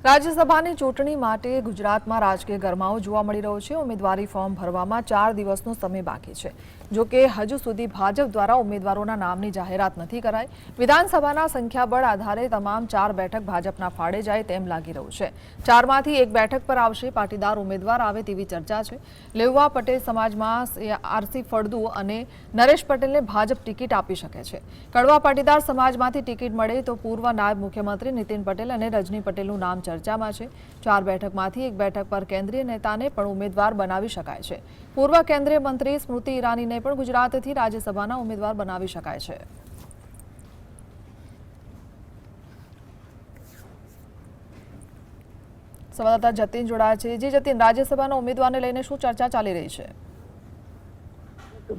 રાજ્યસભાની ચૂંટણી માટે ગુજરાતમાં રાજકીય ગરમાવો જોવા મળી રહ્યો છે। ઉમેદવારી ફોર્મ ભરવામાં 4 દિવસનો સમય બાકી છે। જો કે હજુ સુધી ભાજપ દ્વારા ઉમેદવારોના નામની જાહેરાત નથી કરાઈ। વિધાનસભાના સંખ્યાબળ આધારે તમામ 4 બેઠક ભાજપના ફાળે જાય તેમ લાગી રહ્યું છે। 4માંથી 1 બેઠક પર આવશે પાટીદાર ઉમેદવાર આવે તેવી ચર્ચા છે। લેઉવા પટેલ સમાજમાં આરસી ફળદુ અને નરેશ પટેલને ભાજપ ટિકિટ આપી શકે છે। કડવા પાટીદાર સમાજમાંથી ટિકિટ મળે તો પૂર્વ નાયબ મુખ્યમંત્રી નીતિન પટેલ અને રજની પટેલનું નામ ચર્ચામાં છે। 4 બેઠકમાંથી 1 બેઠક પર કેન્દ્રીય નેતાને પણ ઉમેદવાર બનાવી શકાય છે। પૂર્વ કેન્દ્રીય મંત્રી સ્મૃતિ ઈરાનીને પણ ગુજરાતથી રાજ્યસભાના ઉમેદવાર બનાવી શકાય છે। સંવાદદાતા જતીન જોડાયા છે। જે જતીન, રાજ્યસભાના ઉમેદવારને લઈને શું ચર્ચા ચાલી રહી છે?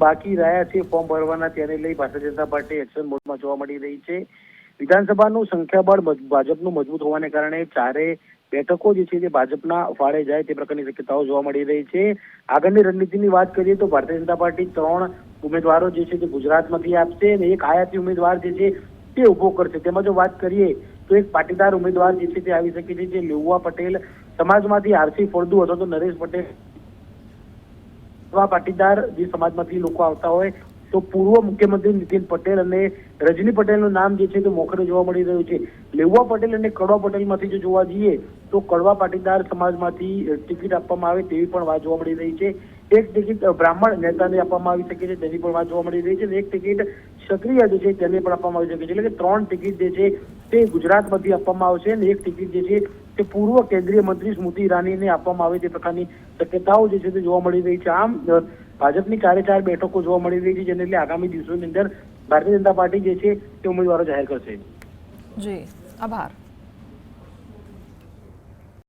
બાકી રહ્યા છે ફોર્મ ભરવાના, તેને લઈ ભારતીય જનતા પાર્ટી એક્શન મોડમાં જોવા મળી રહી છે। વિધાનસભાનું સંખ્યાબળ ભાજપનું મજબૂત હોવાને કારણે 4 બેઠકો જે છે તે ભાજપના ફાળે જાય તે પ્રકારની શક્યતાઓ જોવા મળી રહી છે। આગળની રણનીતિની વાત કરીએ તો ભારતીય જનતા પાર્ટી 3 ઉમેદવારો જે છે તે ગુજરાતમાંથી આપશે અને 1 આયાતી ઉમેદવાર જે છે તે ઉભો કરશે। તેમાં જો વાત કરીએ તો 1 પાટીદાર ઉમેદવાર જે છે તે આવી શકે છે, જે લેઉવા પટેલ સમાજમાંથી આરસી ફળદુ અથવા તો નરેશ પટેલ પાટીદાર જે સમાજમાંથી લોકો આવતા હોય તો પૂર્વ મુખ્યમંત્રી નીતિન પટેલ અને રજની પટેલનું નામ જે છે તે મોખરે જોવા મળી રહ્યું છે। લેઉવા પટેલ અને કડવા પટેલમાંથી જો જોવા જઈએ તો કડવા પાટીદાર સમાજમાંથી ટિકિટ આપવામાં આવે તેવી પણ વાત જોવા મળી રહી છે। 1 ટિકિટ બ્રાહ્મણ નેતાને આપવામાં આવી શકે છે તેની પણ વાત જોવા મળી રહી છે। 1 ટિકિટ ક્ષત્રિય જે છે તેને પણ આપવામાં આવી શકે છે। એટલે કે 3 ટિકિટ જે છે તે ગુજરાતમાંથી આપવામાં આવશે અને 1 ટિકિટ જે છે તે પૂર્વ કેન્દ્રીય મંત્રી સ્મૃતિ ઈરાનીને આપવામાં આવે તે પ્રકારની શક્યતાઓ જે છે તે જોવા મળી રહી છે। આમ ભાજપની 4 બેઠકો જોવા મળી રહી છે, જેને લઈને આગામી દિવસોની અંદર ભારતીય જનતા પાર્ટી જે છે તે ઉમેદવારો જાહેર કરશે। જી, આભાર।